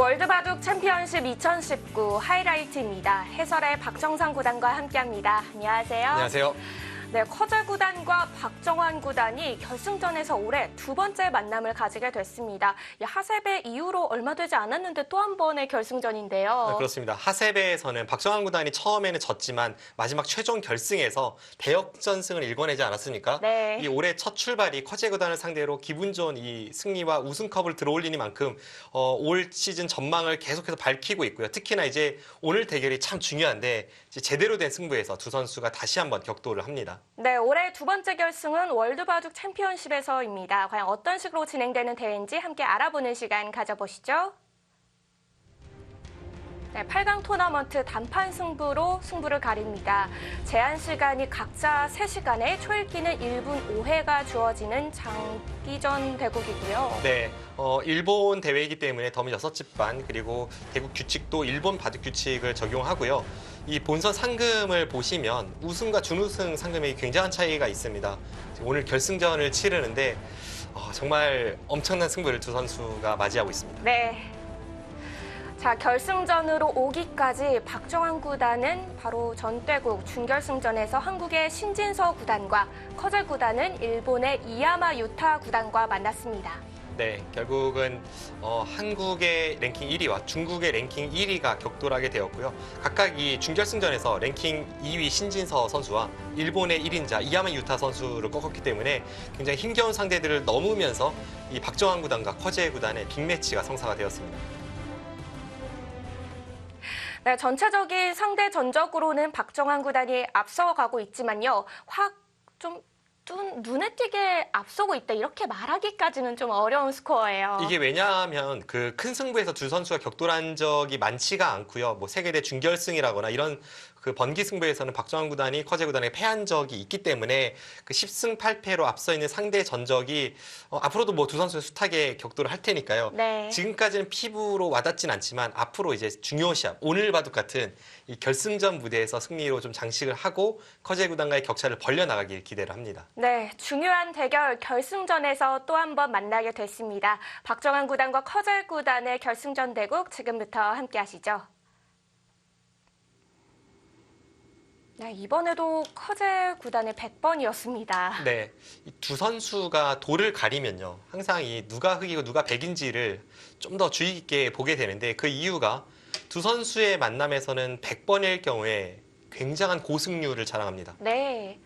월드바둑 챔피언십 2019 하이라이트입니다. 해설의 박정상 구단과 함께합니다. 안녕하세요. 안녕하세요. 네, 커제 구단과 박정환 구단이 결승전에서 올해 두 번째 만남을 가지게 됐습니다. 하세배 이후로 얼마 되지 않았는데 또 한 번의 결승전인데요. 네, 그렇습니다. 하세배에서는 박정환 구단이 처음에는 졌지만 마지막 최종 결승에서 대역전승을 일궈내지 않았습니까? 네. 이 올해 첫 출발이 커제 구단을 상대로 기분 좋은 이 승리와 우승컵을 들어올리니만큼 올 시즌 전망을 계속해서 밝히고 있고요. 특히나 이제 오늘 대결이 참 중요한데 이제 제대로 된 승부에서 두 선수가 다시 한번 격돌을 합니다. 네, 올해 두 번째 결승은 월드바둑 챔피언십에서입니다. 과연 어떤 식으로 진행되는 대회인지 함께 알아보는 시간 가져보시죠. 네, 8강 토너먼트 단판 승부로 승부를 가립니다. 제한 시간이 각자 3시간에 초읽기는 1분 5회가 주어지는 장기전 대국이고요. 네, 일본 대회이기 때문에 더미 6집 반 그리고 대국 규칙도 일본 바둑 규칙을 적용하고요. 이 본선 상금을 보시면 우승과 준우승 상금에 굉장한 차이가 있습니다. 오늘 결승전을 치르는데 정말 엄청난 승부를 두 선수가 맞이하고 있습니다. 네. 자, 결승전으로 오기까지 박정환 구단은 바로 전대국 준결승전에서 한국의 신진서 구단과 커제 구단은 일본의 이야마 유타 구단과 만났습니다. 네, 결국은 한국의 랭킹 1위와 중국의 랭킹 1위가 격돌하게 되었고요. 각각 이 준결승전에서 랭킹 2위 신진서 선수와 일본의 1인자 이야마 유타 선수를 꺾었기 때문에 굉장히 힘겨운 상대들을 넘으면서 이 박정환 구단과 커제 구단의 빅매치가 성사가 되었습니다. 네, 전체적인 상대 전적으로는 박정환 구단이 앞서가고 있지만요. 좀 눈에 띄게 앞서고 있다 이렇게 말하기까지는 좀 어려운 스코어예요. 이게 왜냐하면 그 큰 승부에서 두 선수가 격돌한 적이 많지가 않고요. 뭐 세계대 준결승이라거나 이런 그 번기 승부에서는 박정환 구단이 커제 구단에 패한 적이 있기 때문에 그 10승 8패로 앞서 있는 상대 전적이 앞으로도 뭐 두 선수는 숱하게 격돌을 할 테니까요. 네. 지금까지는 피부로 와닿진 않지만 앞으로 이제 중요 시합 오늘 바둑 같은 이 결승전 무대에서 승리로 좀 장식을 하고 커제 구단과의 격차를 벌려나가길 기대를 합니다. 네, 중요한 대결 결승전에서 또 한 번 만나게 됐습니다. 박정환 구단과 커제 구단의 결승전 대국 지금부터 함께 하시죠. 네, 이번에도 커제 구단의 100번이었습니다. 네, 이 두 선수가 돌을 가리면요. 항상 이 누가 흑이고 누가 백인지를 좀 더 주의 깊게 보게 되는데 그 이유가 두 선수의 만남에서는 100번일 경우에 굉장한 고승률을 자랑합니다. 네,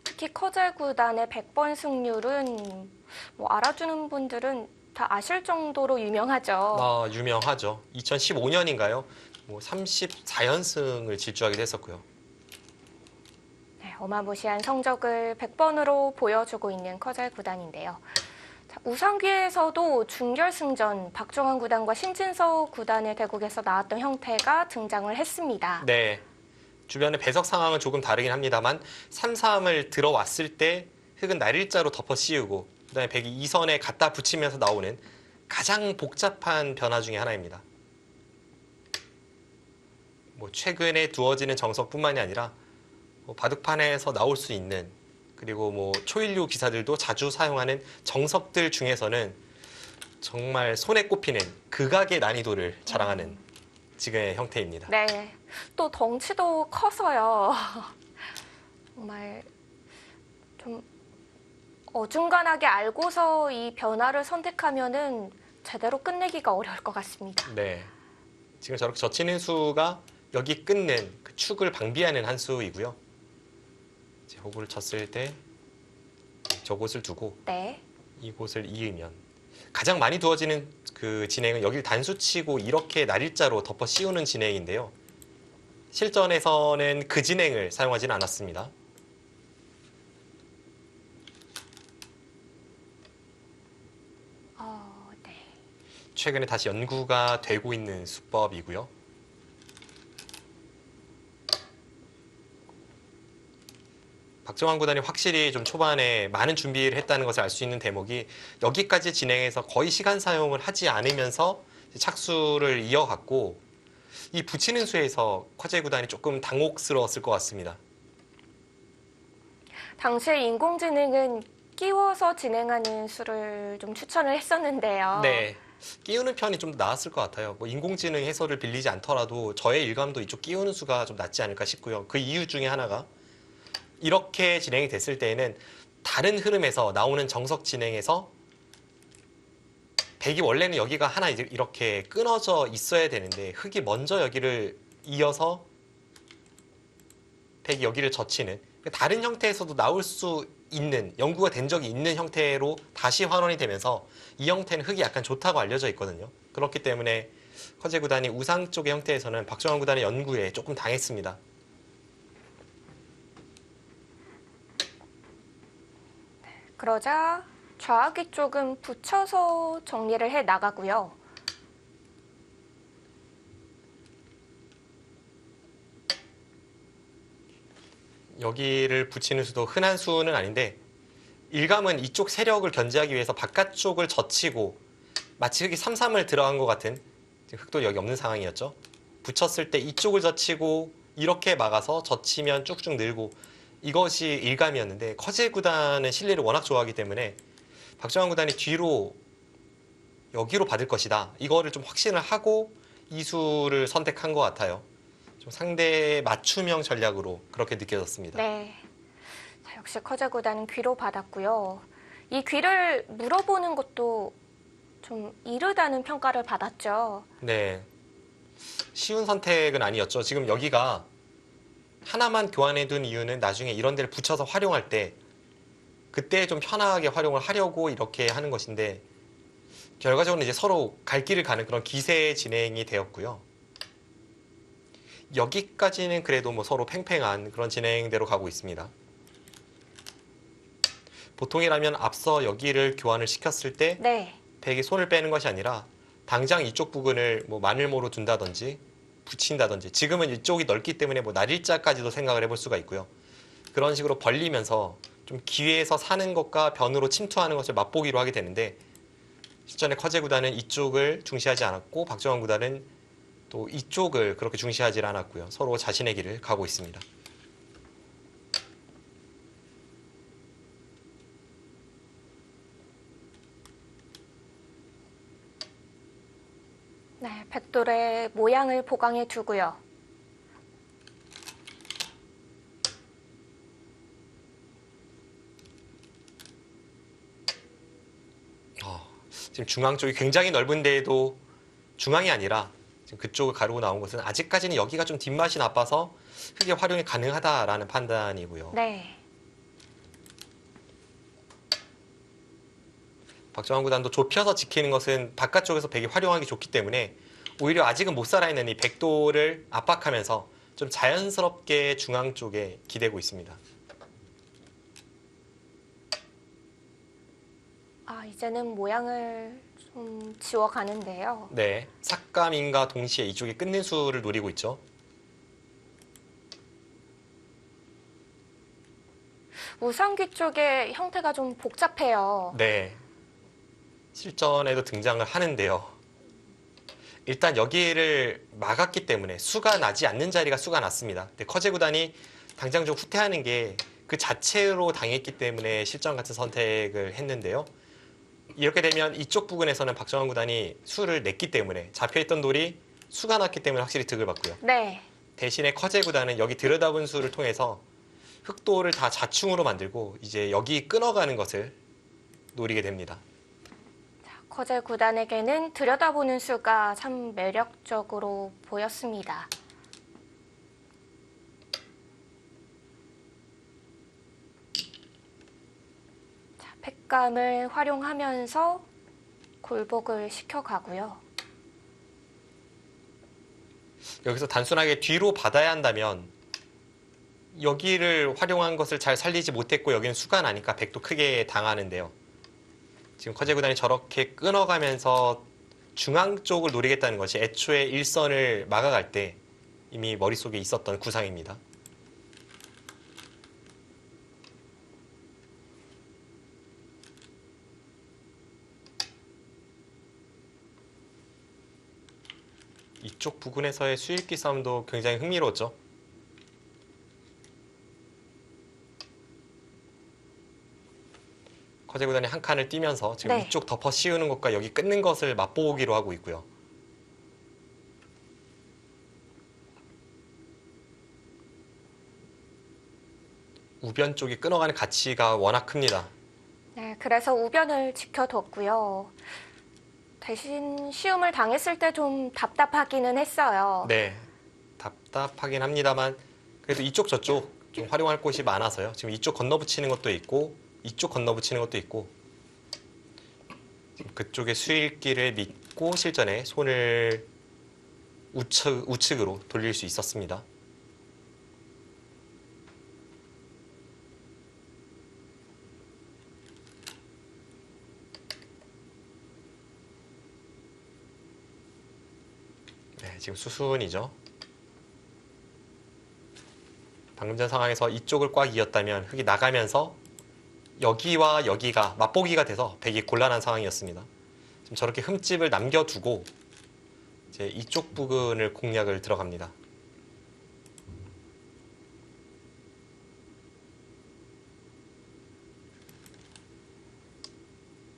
특히 커제 구단의 100번 승률은 뭐 알아주는 분들은 다 아실 정도로 유명하죠. 유명하죠. 2015년인가요? 뭐 34연승을 질주하기도 했었고요. 네, 어마무시한 성적을 100번으로 보여주고 있는 커제 구단인데요. 자, 우상기에서도 준결승전 박정환 구단과 신진서 구단의 대국에서 나왔던 형태가 등장을 했습니다. 네, 주변의 배석 상황은 조금 다르긴 합니다만 3-3을 들어왔을 때 흑은 날일자로 덮어 씌우고 그다음에 백이 2선에 갖다 붙이면서 나오는 가장 복잡한 변화 중에 하나입니다. 뭐 최근에 두어지는 정석뿐만이 아니라 바둑판에서 나올 수 있는 그리고 뭐 초일류 기사들도 자주 사용하는 정석들 중에서는 정말 손에 꼽히는 극악의 난이도를 자랑하는 지금의 형태입니다. 네, 또 덩치도 커서요. 정말 좀 어중간하게 알고서 이 변화를 선택하면은 제대로 끝내기가 어려울 것 같습니다. 네, 지금 저렇게 젖히는 수가 여기 끊는 그 축을 방비하는 한 수이고요. 이제 호구를 쳤을 때 저곳을 두고 네. 이곳을 이으면 가장 많이 두어지는 그 진행은 여기를 단수치고 이렇게 날일자로 덮어 씌우는 진행인데요. 실전에서는 그 진행을 사용하지는 않았습니다. 네. 최근에 다시 연구가 되고 있는 수법이고요. 박정환 구단이 확실히 좀 초반에 많은 준비를 했다는 것을 알 수 있는 대목이 여기까지 진행해서 거의 시간 사용을 하지 않으면서 착수를 이어갔고 이 붙이는 수에서 커제 구단이 조금 당혹스러웠을 것 같습니다. 당시에 인공지능은 끼워서 진행하는 수를 좀 추천을 했었는데요. 네, 끼우는 편이 좀 더 나았을 것 같아요. 뭐 인공지능 해설을 빌리지 않더라도 저의 일감도 이쪽 끼우는 수가 좀 낫지 않을까 싶고요. 그 이유 중에 하나가 이렇게 진행이 됐을 때에는 다른 흐름에서 나오는 정석 진행에서 백이 원래는 여기가 하나 이렇게 끊어져 있어야 되는데 흑이 먼저 여기를 이어서 백이 여기를 젖히는 다른 형태에서도 나올 수 있는 연구가 된 적이 있는 형태로 다시 환원이 되면서 이 형태는 흑이 약간 좋다고 알려져 있거든요. 그렇기 때문에 커제 구단이 우상 쪽의 형태에서는 박정환 구단의 연구에 조금 당했습니다. 그러자 좌악이 쪽은 붙여서 정리를 해 나가고요. 여기를 붙이는 수도 흔한 수는 아닌데 일감은 이쪽 세력을 견제하기 위해서 바깥쪽을 젖히고 마치 흑이 3-3을 들어간 것 같은 지금 흑도 여기 없는 상황이었죠. 붙였을 때 이쪽을 젖히고 이렇게 막아서 젖히면 쭉쭉 늘고 이것이 일감이었는데 커제 구단은 실리를 워낙 좋아하기 때문에 박정환 구단이 뒤로 여기로 받을 것이다. 이거를 좀 확신을 하고 이 수를 선택한 것 같아요. 좀 상대 맞춤형 전략으로 그렇게 느껴졌습니다. 네. 자, 역시 커제 구단은 귀로 받았고요. 이 귀를 물어보는 것도 좀 이르다는 평가를 받았죠. 네. 쉬운 선택은 아니었죠. 지금 여기가 하나만 교환해 둔 이유는 나중에 이런 데를 붙여서 활용할 때 그때 좀 편하게 활용을 하려고 이렇게 하는 것인데 결과적으로 이제 서로 갈 길을 가는 그런 기세 진행이 되었고요. 여기까지는 그래도 뭐 서로 팽팽한 그런 진행대로 가고 있습니다. 보통이라면 앞서 여기를 교환을 시켰을 때 네. 백이 손을 빼는 것이 아니라 당장 이쪽 부분을 뭐 마늘모로 둔다든지 붙인다든지 지금은 이쪽이 넓기 때문에 뭐 날일자까지도 생각을 해볼 수가 있고요. 그런 식으로 벌리면서 좀 기회에서 사는 것과 변으로 침투하는 것을 맛보기로 하게 되는데 실전에 커제 구단은 이쪽을 중시하지 않았고 박정환 구단은 또 이쪽을 그렇게 중시하지 않았고요. 서로 자신의 길을 가고 있습니다. 네, 백돌의 모양을 보강해 두고요. 지금 중앙 쪽이 굉장히 넓은데도 중앙이 아니라 지금 그쪽을 가르고 나온 것은 아직까지는 여기가 좀 뒷맛이 나빠서 흑의 활용이 가능하다라는 판단이고요. 네. 박정환 구단도 좁혀서 지키는 것은 바깥쪽에서 백이 활용하기 좋기 때문에 오히려 아직은 못 살아있는 이 백도를 압박하면서 좀 자연스럽게 중앙 쪽에 기대고 있습니다. 아, 이제는 모양을 좀 지워가는데요. 네, 삭감인과 동시에 이쪽에 끝는 수를 노리고 있죠. 우상귀 쪽의 형태가 좀 복잡해요. 네, 실전에도 등장을 하는데요. 일단 여기를 막았기 때문에 수가 나지 않는 자리가 수가 났습니다. 근데 커제 구단이 당장 좀 후퇴하는 게 그 자체로 당했기 때문에 실전 같은 선택을 했는데요. 이렇게 되면 이쪽 부근에서는 박정환 구단이 수를 냈기 때문에 잡혀있던 돌이 수가 났기 때문에 확실히 득을 받고요. 네. 대신에 커제 구단은 여기 들여다본 수를 통해서 흑도를 다 자충으로 만들고 이제 여기 끊어가는 것을 노리게 됩니다. 커제 구단에게는 들여다보는 수가 참 매력적으로 보였습니다. 자, 팩감을 활용하면서 굴복을 시켜가고요. 여기서 단순하게 뒤로 받아야 한다면 여기를 활용한 것을 잘 살리지 못했고 여기는 수가 나니까 백도 크게 당하는데요. 지금 커제 구단이 저렇게 끊어가면서 중앙 쪽을 노리겠다는 것이 애초에 일선을 막아갈 때 이미 머릿속에 있었던 구상입니다. 이쪽 부근에서의 수입기 싸움도 굉장히 흥미로웠죠. 커제 구단이 한 칸을 띄면서 지금 네. 이쪽 덮어 씌우는 것과 여기 끊는 것을 맛보기로 하고 있고요. 우변 쪽이 끊어가는 가치가 워낙 큽니다. 네, 그래서 우변을 지켜뒀고요. 대신 시움을 당했을 때 좀 답답하기는 했어요. 네, 답답하긴 합니다만 그래도 이쪽 저쪽 좀 활용할 곳이 많아서요. 지금 이쪽 건너붙이는 것도 있고 이쪽 건너붙이는 것도 있고 지금 그쪽의 수일기를 믿고 실전에 손을 우측으로 돌릴 수 있었습니다. 네, 지금 수순이죠. 방금 전 상황에서 이쪽을 꽉 이었다면 흙이 나가면서 여기와 여기가 맛보기가 돼서 백이 곤란한 상황이었습니다. 지금 저렇게 흠집을 남겨두고 이제 이쪽 부근을 공략을 들어갑니다.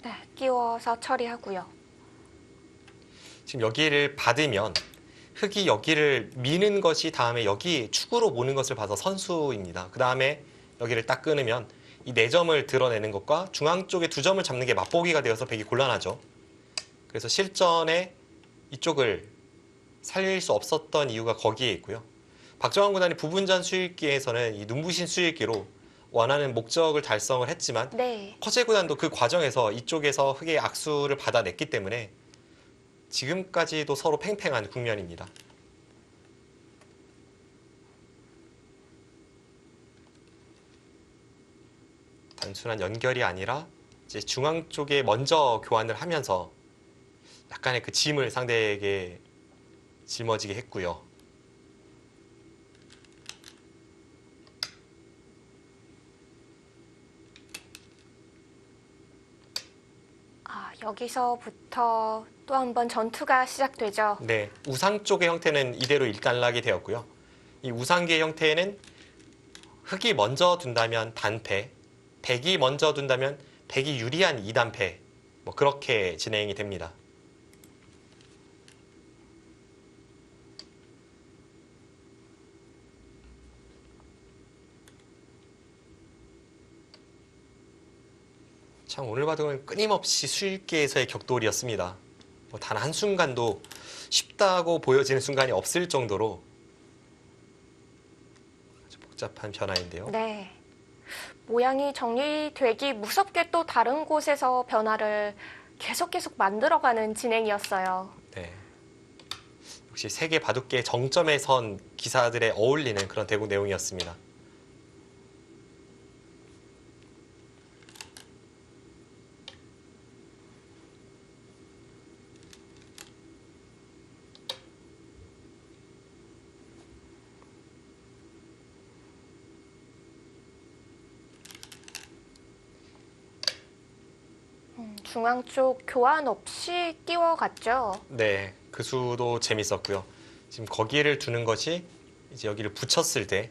네, 끼워서 처리하고요. 지금 여기를 받으면 흙이 여기를 미는 것이 다음에 여기 축으로 모는 것을 봐서 선수입니다. 그 다음에 여기를 딱 끊으면 이 4점을 드러내는 것과 중앙 쪽에 2점을 잡는 게 맛보기가 되어서 백이 곤란하죠. 그래서 실전에 이쪽을 살릴 수 없었던 이유가 거기에 있고요. 박정환 구단이 부분전 수일기에서는 이 눈부신 수일기로 원하는 목적을 달성을 했지만 네. 커제 구단도 그 과정에서 이쪽에서 흙의 악수를 받아냈기 때문에 지금까지도 서로 팽팽한 국면입니다. 단순한 연결이 아니라 이제 중앙 쪽에 먼저 교환을 하면서 약간의 그 짐을 상대에게 짊어지게 했고요. 여기서부터 또 한 번 전투가 시작되죠. 네, 우상 쪽의 형태는 이대로 일단락이 되었고요. 이 우상기의 형태는 흙이 먼저 둔다면 단패, 백이 먼저 둔다면 백이 유리한 2단패, 뭐 그렇게 진행이 됩니다. 참 오늘 바둑은 끊임없이 수일계에서의 격돌이었습니다. 뭐 단 한순간도 쉽다고 보여지는 순간이 없을 정도로 아주 복잡한 변화인데요. 네. 모양이 정리되기 무섭게 또 다른 곳에서 변화를 계속 만들어가는 진행이었어요. 네. 역시 세계 바둑계 정점에 선 기사들에 어울리는 그런 대국 내용이었습니다. 중앙 쪽 교환 없이 끼워갔죠. 네, 그 수도 재밌었고요. 지금 거기를 두는 것이 이제 여기를 붙였을 때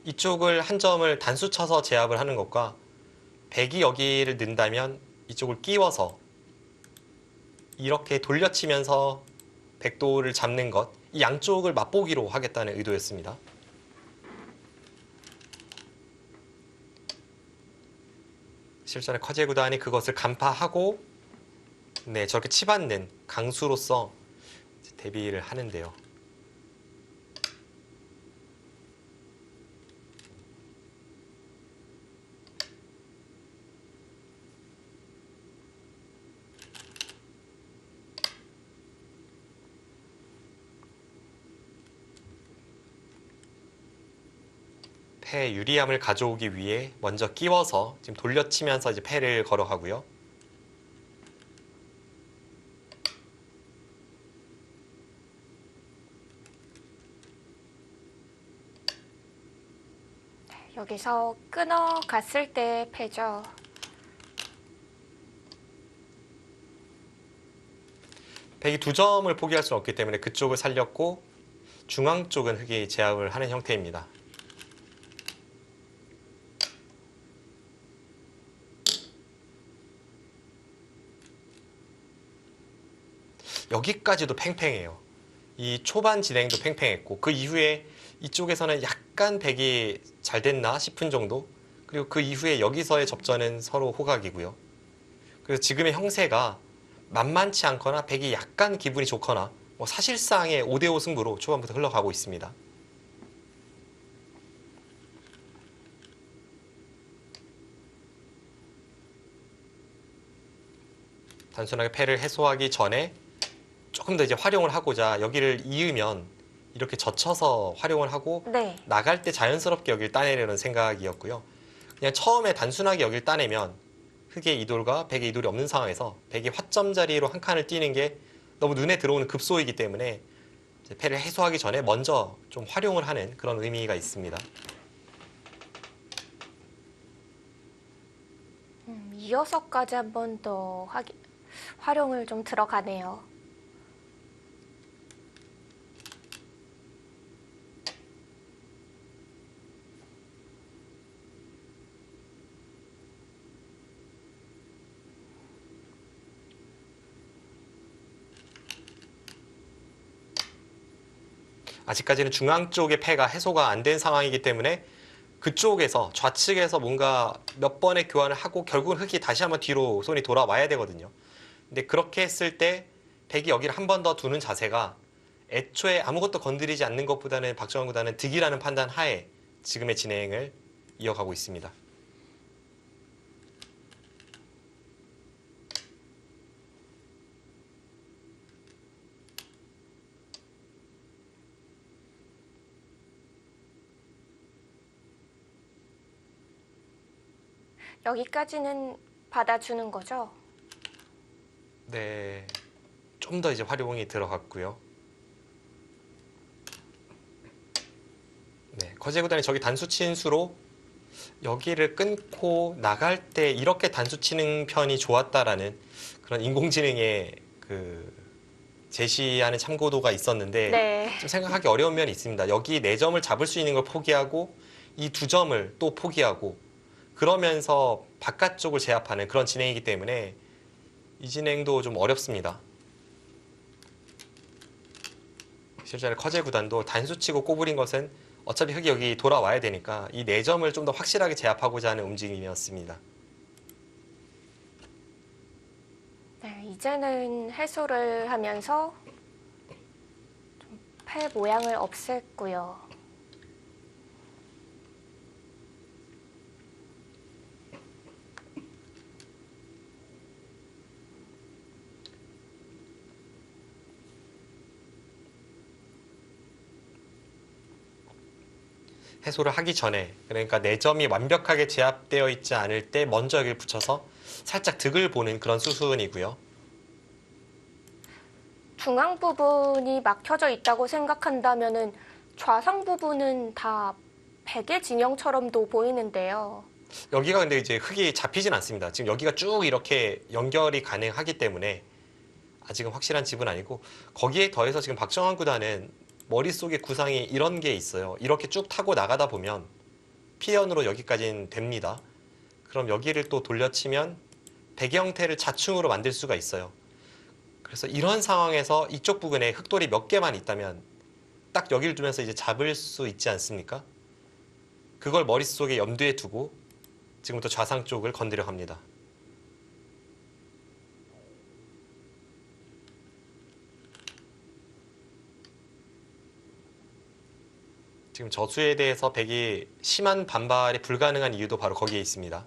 이쪽을 한 점을 단수 쳐서 제압을 하는 것과 백이 여기를 넣는다면 이쪽을 끼워서 이렇게 돌려치면서 백도를 잡는 것, 이 양쪽을 맛보기로 하겠다는 의도였습니다. 실전에 커제 구단이 그것을 간파하고 네, 저렇게 치받는 강수로서 대비를 하는데요. 패 유리함을 가져오기 위해 먼저 끼워서 지금 돌려치면서 이제 패를 걸어가고요. 여기서 끊어갔을 때 패죠. 백이 2점을 포기할 수는 없기 때문에 그쪽을 살렸고 중앙 쪽은 흙이 제압을 하는 형태입니다. 여기까지도 팽팽해요. 이 초반 진행도 팽팽했고 그 이후에 이쪽에서는 약간 백이 잘 됐나 싶은 정도. 그리고 그 이후에 여기서의 접전은 서로 호각이고요. 그래서 지금의 형세가 만만치 않거나 백이 약간 기분이 좋거나 뭐 사실상의 5대5 승부로 초반부터 흘러가고 있습니다. 단순하게 패를 해소하기 전에 조금 더 이제 활용을 하고자 여기를 이으면 이렇게 젖혀서 활용을 하고 네. 나갈 때 자연스럽게 여기를 따내려는 생각이었고요. 그냥 처음에 단순하게 여기를 따내면 흑의 이돌과 백의 이돌이 없는 상황에서 백이 화점 자리로 한 칸을 띄는 게 너무 눈에 들어오는 급소이기 때문에 이제 패를 해소하기 전에 먼저 좀 활용을 하는 그런 의미가 있습니다. 이어서까지 한 번 더 활용을 좀 들어가네요. 아직까지는 중앙 쪽의 패가 해소가 안 된 상황이기 때문에 그쪽에서 좌측에서 뭔가 몇 번의 교환을 하고 결국은 흑이 다시 한번 뒤로 손이 돌아와야 되거든요. 근데 그렇게 했을 때 백이 여기를 한 번 더 두는 자세가 애초에 아무것도 건드리지 않는 것보다는 박정환 구단은 득이라는 판단 하에 지금의 진행을 이어가고 있습니다. 여기까지는 받아주는 거죠? 네, 좀 더 이제 활용이 들어갔고요. 네, 거제 구단이 저기 단수 치는 수로 여기를 끊고 나갈 때 이렇게 단수 치는 편이 좋았다라는 그런 인공지능의 그 제시하는 참고도가 있었는데 네. 좀 생각하기 어려운 면이 있습니다. 여기 4점을 잡을 수 있는 걸 포기하고 이 2점을 또 포기하고 그러면서 바깥쪽을 제압하는 그런 진행이기 때문에 이 진행도 좀 어렵습니다. 실제로 커제 구단도 단수치고 꼬부린 것은 어차피 흑이 여기 돌아와야 되니까 이 4점을 좀 더 확실하게 제압하고자 하는 움직임이었습니다. 네, 이제는 해소를 하면서 좀 패 모양을 없앴고요. 해소를 하기 전에 그러니까 4점이 완벽하게 제압되어 있지 않을 때 먼저 여기를 붙여서 살짝 득을 보는 그런 수순이고요. 중앙 부분이 막혀져 있다고 생각한다면은 좌상 부분은 다 베개 진영처럼도 보이는데요. 여기가 근데 이제 흙이 잡히진 않습니다. 지금 여기가 쭉 이렇게 연결이 가능하기 때문에 아직은 확실한 집은 아니고 거기에 더해서 지금 박정환 구단은 머릿속에 구상이 이런 게 있어요. 이렇게 쭉 타고 나가다 보면 피연으로 여기까지는 됩니다. 그럼 여기를 또 돌려치면 베개 형태를 자충으로 만들 수가 있어요. 그래서 이런 상황에서 이쪽 부근에 흑돌이 몇 개만 있다면 딱 여기를 두면서 이제 잡을 수 있지 않습니까? 그걸 머릿속에 염두에 두고 지금부터 좌상 쪽을 건드려 갑니다. 지금 저수에 대해서 백이 심한 반발이 불가능한 이유도 바로 거기에 있습니다.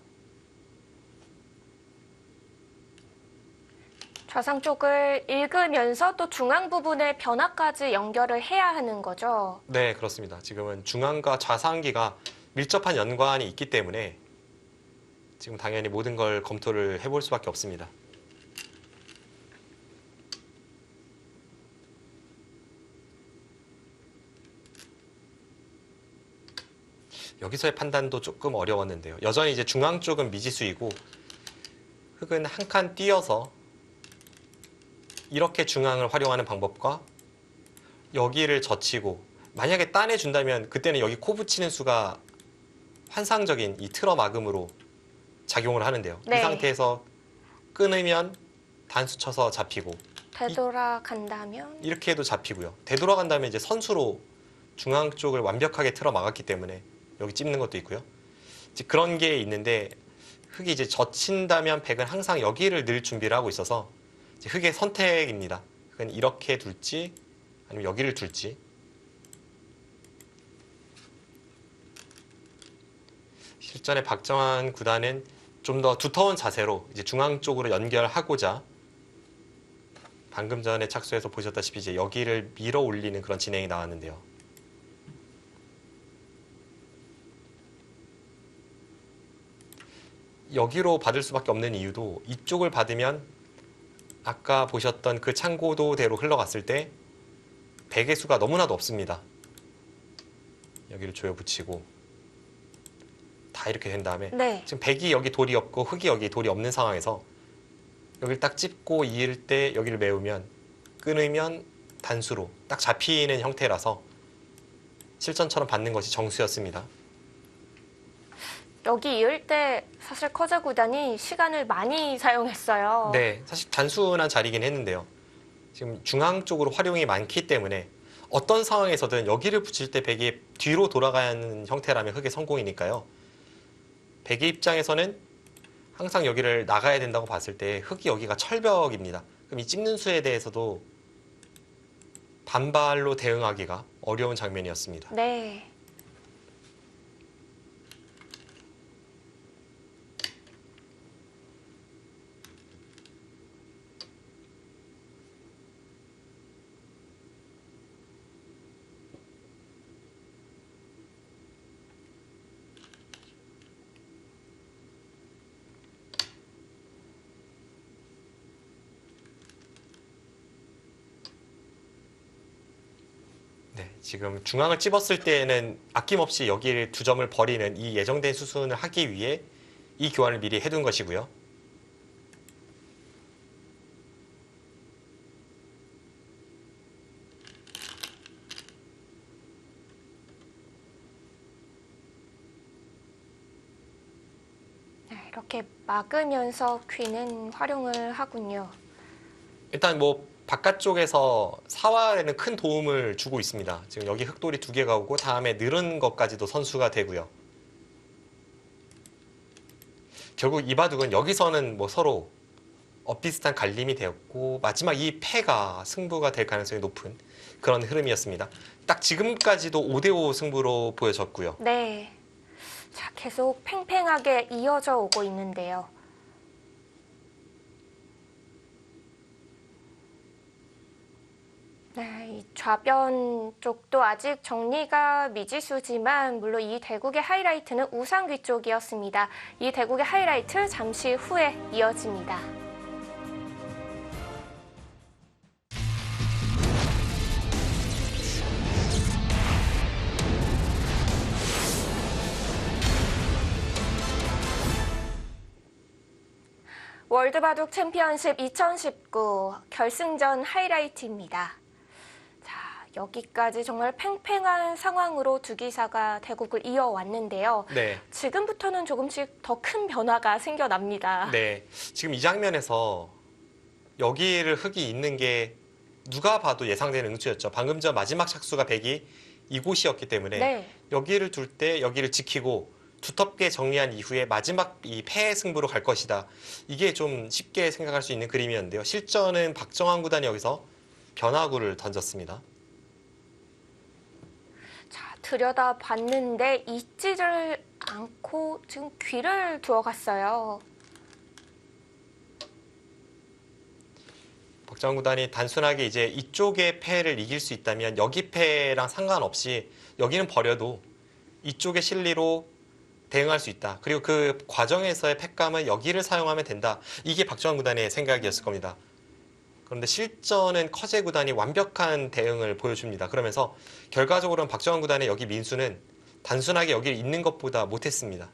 좌상 쪽을 읽으면서 또 중앙 부분의 변화까지 연결을 해야 하는 거죠. 네, 그렇습니다. 지금은 중앙과 좌상기가 밀접한 연관이 있기 때문에 지금 당연히 모든 걸 검토를 해볼 수밖에 없습니다. 여기서의 판단도 조금 어려웠는데요. 여전히 이제 중앙 쪽은 미지수이고 흑은 한 칸 띄어서 이렇게 중앙을 활용하는 방법과 여기를 젖히고 만약에 따내준다면 그때는 여기 코 붙이는 수가 환상적인 이 틀어막음으로 작용을 하는데요. 네. 이 상태에서 끊으면 단수 쳐서 잡히고 되돌아간다면 이렇게 해도 잡히고요. 되돌아간다면 이제 선수로 중앙 쪽을 완벽하게 틀어 막았기 때문에 여기 찝는 것도 있고요. 이제 그런 게 있는데 흑이 이제 젖힌다면 백은 항상 여기를 늘 준비를 하고 있어서 이제 흑의 선택입니다. 흑은 이렇게 둘지 아니면 여기를 둘지. 실전에 박정환 구단은 좀 더 두터운 자세로 이제 중앙 쪽으로 연결하고자 방금 전에 착수해서 보셨다시피 이제 여기를 밀어 올리는 그런 진행이 나왔는데요. 여기로 받을 수밖에 없는 이유도 이쪽을 받으면 아까 보셨던 그 창고도대로 흘러갔을 때 백의 수가 너무나도 없습니다. 여기를 조여 붙이고 다 이렇게 된 다음에 네. 지금 백이 여기 돌이 없고 흑이 여기 돌이 없는 상황에서 여기를 딱 찝고 이을 때 여기를 메우면 끊으면 단수로 딱 잡히는 형태라서 실전처럼 받는 것이 정수였습니다. 여기 이을 때 사실 커제 구단이 시간을 많이 사용했어요. 네, 사실 단순한 자리긴 했는데요. 지금 중앙 쪽으로 활용이 많기 때문에 어떤 상황에서든 여기를 붙일 때 백이 뒤로 돌아가야 하는 형태라면 흑의 성공이니까요. 백의 입장에서는 항상 여기를 나가야 된다고 봤을 때 흑이 여기가 철벽입니다. 그럼 이 찍는 수에 대해서도 반발로 대응하기가 어려운 장면이었습니다. 네. 네, 지금 중앙을 찝었을 때에는 아낌없이 여기를 두 점을 버리는 이 예정된 수순을 하기 위해 이 교환을 미리 해둔 것이고요. 네, 이렇게 막으면서 퀸은 활용을 하군요. 일단 뭐 바깥쪽에서 사활에는 큰 도움을 주고 있습니다. 지금 여기 흑돌이 두 개가 오고 다음에 늘은 것까지도 선수가 되고요. 결국 이 바둑은 여기서는 뭐 서로 엇비슷한 갈림이 되었고 마지막 이 패가 승부가 될 가능성이 높은 그런 흐름이었습니다. 딱 지금까지도 5대5 승부로 보여졌고요. 네. 자, 계속 팽팽하게 이어져 오고 있는데요. 네, 이 좌변 쪽도 아직 정리가 미지수지만 물론 이 대국의 하이라이트는 우상귀 쪽이었습니다. 이 대국의 하이라이트 잠시 후에 이어집니다. 월드바둑 챔피언십 2019 결승전 하이라이트입니다. 자, 여기까지 정말 팽팽한 상황으로 두 기사가 대국을 이어왔는데요. 네. 지금부터는 조금씩 더 큰 변화가 생겨납니다. 네. 지금 이 장면에서 여기를 흑이 있는 게 누가 봐도 예상되는 응수였죠. 방금 전 마지막 착수가 백이 이곳이었기 때문에 네. 여기를 둘 때 여기를 지키고 두텁게 정리한 이후에 마지막 이 패 승부로 갈 것이다. 이게 좀 쉽게 생각할 수 있는 그림이었는데요. 실전은 박정환 구단이 여기서 변화구를 던졌습니다. 자, 들여다봤는데 잊지를 않고 지금 귀를 두어갔어요. 박정환 구단이 단순하게 이제 이쪽의 패를 이길 수 있다면 여기 패랑 상관없이 여기는 버려도 이쪽의 실리로 대응할 수 있다. 그리고 그 과정에서의 패감은 여기를 사용하면 된다. 이게 박정환 구단의 생각이었을 겁니다. 그런데 실전은 커제 구단이 완벽한 대응을 보여줍니다. 그러면서 결과적으로는 박정환 구단의 여기 민수는 단순하게 여기를 있는 것보다 못했습니다.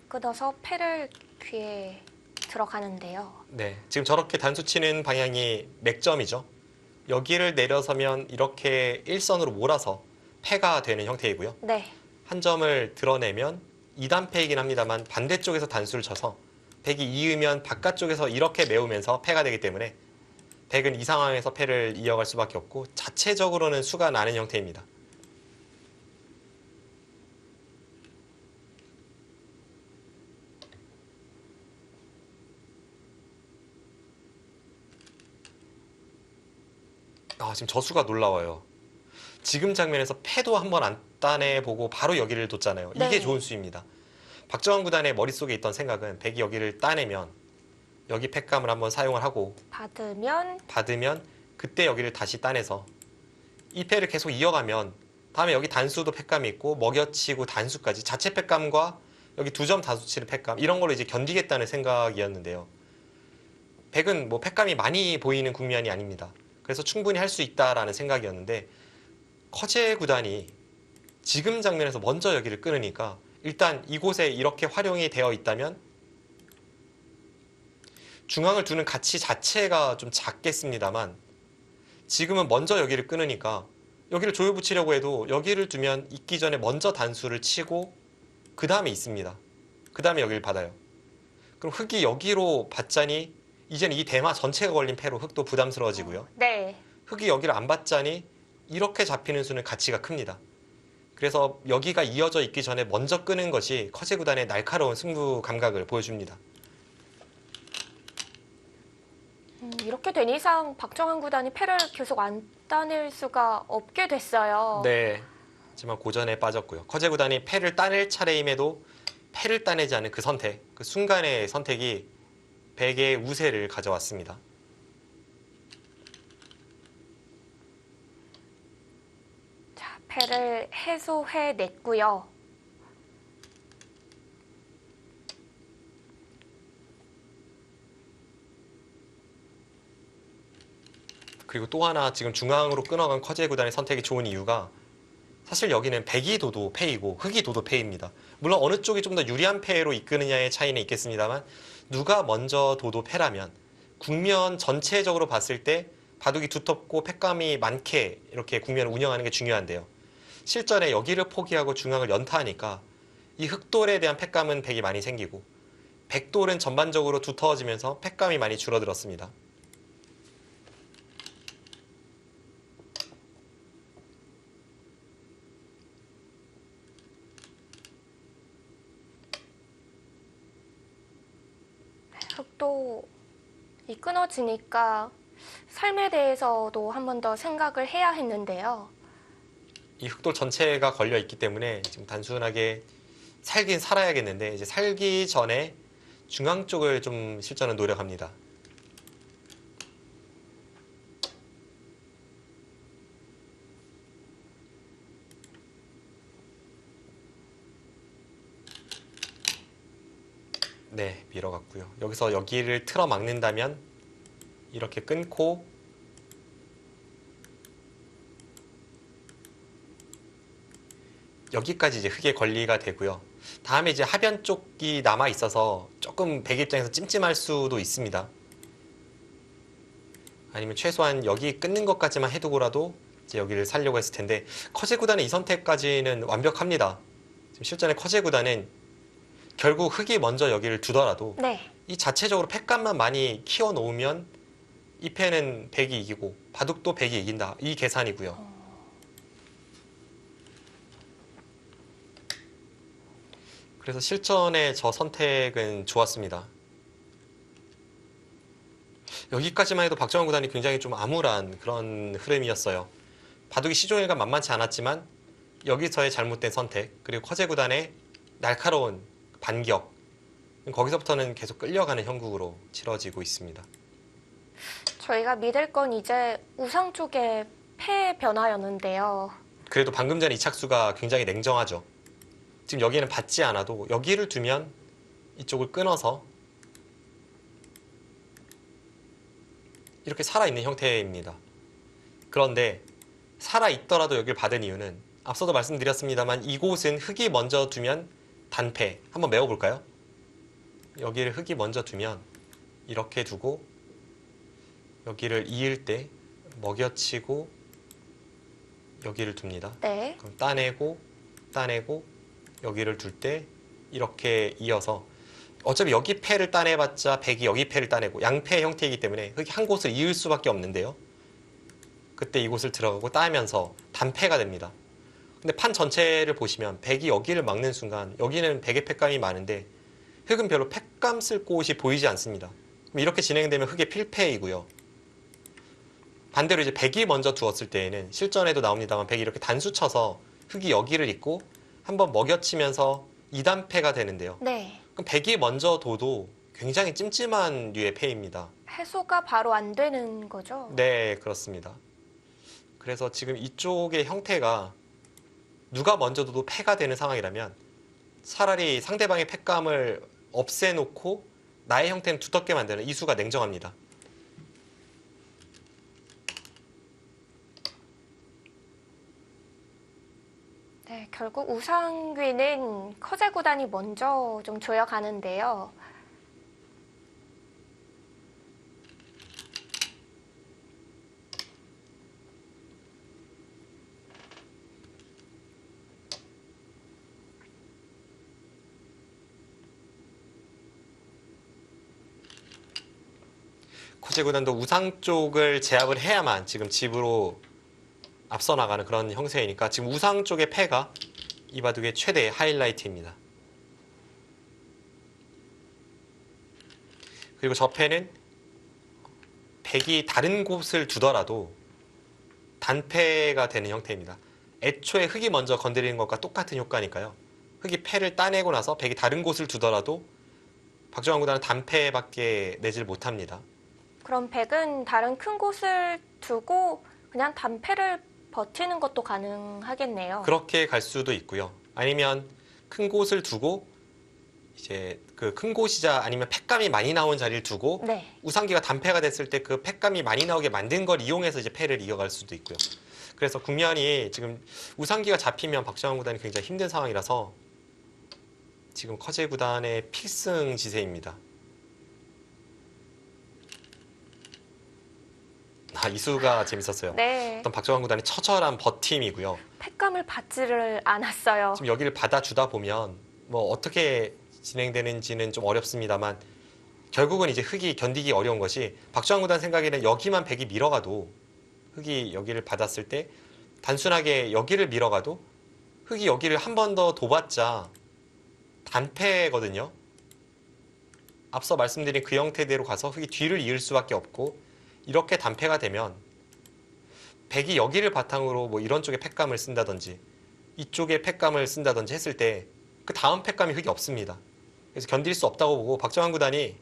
끊어서 패를 귀에 들어가는데요. 네, 지금 저렇게 단수 치는 방향이 맥점이죠. 여기를 내려서면 이렇게 일선으로 몰아서 패가 되는 형태이고요. 네. 한 점을 드러내면 2단 패이긴 합니다만 반대쪽에서 단수를 쳐서 백이 이으면 바깥쪽에서 이렇게 메우면서 패가 되기 때문에 백은 이 상황에서 패를 이어갈 수밖에 없고 자체적으로는 수가 나는 형태입니다. 지금 저수가 놀라워요. 지금 장면에서 패도 한번 안 따내보고 바로 여기를 뒀잖아요. 이게 네. 좋은 수입니다. 박정환 구단의 머릿속에 있던 생각은 백이 여기를 따내면 여기 패감을 한번 사용을 하고 받으면 그때 여기를 다시 따내서 이 패를 계속 이어가면 다음에 여기 단수도 패감이 있고 먹여치고 단수까지 자체 패감과 여기 2점 다수 치는 패감 이런 걸로 이제 견디겠다는 생각이었는데요. 백은 뭐 패감이 많이 보이는 국면이 아닙니다. 그래서 충분히 할 수 있다라는 생각이었는데 커제 구단이 지금 장면에서 먼저 여기를 끊으니까 일단 이곳에 이렇게 활용이 되어 있다면 중앙을 두는 가치 자체가 좀 작겠습니다만 지금은 먼저 여기를 끊으니까 여기를 조여 붙이려고 해도 여기를 두면 있기 전에 먼저 단수를 치고 그 다음에 있습니다. 그 다음에 여기를 받아요. 그럼 흑이 여기로 받자니 이제는 이 대마 전체가 걸린 패로 흑도 부담스러워지고요. 네. 흑이 여기를 안 받자니 이렇게 잡히는 수는 가치가 큽니다. 그래서 여기가 이어져 있기 전에 먼저 끄는 것이 커제 구단의 날카로운 승부 감각을 보여줍니다. 이렇게 된 이상 박정환 구단이 패를 계속 안 따낼 수가 없게 됐어요. 네. 하지만 고전에 빠졌고요. 커제 구단이 패를 따낼 차례임에도 패를 따내지 않은 그 선택, 그 순간의 선택이 백의 우세를 가져왔습니다. 자, 패를 해소해냈고요. 그리고 또 하나 지금 중앙으로 끊어간 커제 구단의 선택이 좋은 이유가 사실 여기는 백이 도도 패이고 흑이 도도 패입니다. 물론 어느 쪽이 좀 더 유리한 패로 이끄느냐의 차이는 있겠습니다만 누가 먼저 도도 패라면 국면 전체적으로 봤을 때 바둑이 두텁고 패감이 많게 이렇게 국면을 운영하는 게 중요한데요. 실전에 여기를 포기하고 중앙을 연타하니까 이 흑돌에 대한 패감은 백이 많이 생기고 백돌은 전반적으로 두터워지면서 패감이 많이 줄어들었습니다. 흑도 이 끊어지니까 삶에 대해서도 한 번 더 생각을 해야 했는데요. 이 흑돌 전체가 걸려 있기 때문에 지금 단순하게 살긴 살아야겠는데 이제 살기 전에 중앙 쪽을 좀 실전은 노력합니다. 네, 밀어갔고요. 여기서 여기를 틀어 막는다면 이렇게 끊고 여기까지 이제 흑의 권리가 되고요. 다음에 이제 하변 쪽이 남아 있어서 조금 백 입장에서 찜찜할 수도 있습니다. 아니면 최소한 여기 끊는 것까지만 해두고라도 이제 여기를 살려고 했을 텐데 커제 구단의 이 선택까지는 완벽합니다. 지금 실전에 커제 구단은 결국 흑이 먼저 여기를 두더라도 네. 이 자체적으로 패감만 많이 키워 놓으면 이 패는 백이 이기고 바둑도 백이 이긴다. 이 계산이고요. 그래서 실전의 저 선택은 좋았습니다. 여기까지만 해도 박정환 구단이 굉장히 좀 암울한 그런 흐름이었어요. 바둑이 시종일관 만만치 않았지만 여기서의 잘못된 선택 그리고 커제 구단의 날카로운 반격 거기서부터는 계속 끌려가는 형국으로 치러지고 있습니다. 저희가 믿을 건 이제 우상 쪽의 패 변화였는데요. 그래도 방금 전 이착수가 굉장히 냉정하죠. 지금 여기는 받지 않아도 여기를 두면 이쪽을 끊어서 이렇게 살아있는 형태입니다. 그런데 살아있더라도 여기를 받은 이유는 앞서도 말씀드렸습니다만 이곳은 흑이 먼저 두면 단패. 한번 메워볼까요? 여기를 흑이 먼저 두면 이렇게 두고 여기를 이을 때 먹여치고 여기를 둡니다. 네. 그럼 따내고 여기를 둘 때 이렇게 이어서 어차피 여기 패를 따내봤자 백이 여기 패를 따내고 양패 형태이기 때문에 흙이 한 곳을 이을 수밖에 없는데요. 그때 이곳을 들어가고 따면서 단패가 됩니다. 근데 판 전체를 보시면 백이 여기를 막는 순간 여기는 백의 팩감이 많은데 흙은 별로 팩감 쓸 곳이 보이지 않습니다. 그럼 이렇게 진행되면 흙의 필패이고요. 반대로 이제 백이 먼저 두었을 때에는 실전에도 나옵니다만 백이 이렇게 단수 쳐서 흙이 여기를 잇고 한번 먹여치면서 2단패가 되는데요. 네. 그럼 백이 먼저 둬도 굉장히 찜찜한 류의 패입니다. 해소가 바로 안 되는 거죠? 네, 그렇습니다. 그래서 지금 이쪽의 형태가 누가 먼저 둬도 패가 되는 상황이라면 차라리 상대방의 패감을 없애놓고 나의 형태는 두텁게 만드는 이 수가 냉정합니다. 네, 결국 우상귀는 커제 구단이 먼저 좀 조여가는데요. 코제 구단도 우상 쪽을 제압을 해야만 지금 집으로 앞서 나가는 그런 형세이니까 지금 우상 쪽의 패가 이 바둑의 최대의 하이라이트입니다. 그리고 저 패는 백이 다른 곳을 두더라도 단패가 되는 형태입니다. 애초에 흙이 먼저 건드리는 것과 똑같은 효과니까요. 흙이 패를 따내고 나서 백이 다른 곳을 두더라도 박정환 구단은 단패밖에 내질 못합니다. 그럼 백은 다른 큰 곳을 두고 그냥 단패를 버티는 것도 가능하겠네요. 그렇게 갈 수도 있고요. 아니면 큰 곳을 두고 이제 그 큰 곳이자 아니면 팩감이 많이 나온 자리를 두고 네. 우상기가 단패가 됐을 때 그 팩감이 많이 나오게 만든 걸 이용해서 이제 패를 이어갈 수도 있고요. 그래서 국면이 지금 우상기가 잡히면 박정환 구단이 굉장히 힘든 상황이라서 지금 커제 구단의 필승 지세입니다. 이 수가 재밌었어요. 네. 어떤 박정환 구단의 처절한 버팀이고요. 팩감을 받지를 않았어요. 지금 여기를 받아주다 보면 뭐 어떻게 진행되는지는 좀 어렵습니다만 결국은 이제 흙이 견디기 어려운 것이 박정환 구단 생각에는 여기만 백이 밀어가도 흙이 여기를 받았을 때 단순하게 여기를 밀어가도 흙이 여기를 한 번 더 둬봤자 단패거든요. 앞서 말씀드린 그 형태대로 가서 흙이 뒤를 이을 수밖에 없고 이렇게 단패가 되면 백이 여기를 바탕으로 뭐 이런 쪽에 팩감을 쓴다든지 이쪽에 팩감을 쓴다든지 했을 때 그 다음 팩감이 흙이 없습니다. 그래서 견딜 수 없다고 보고 박정환 구단이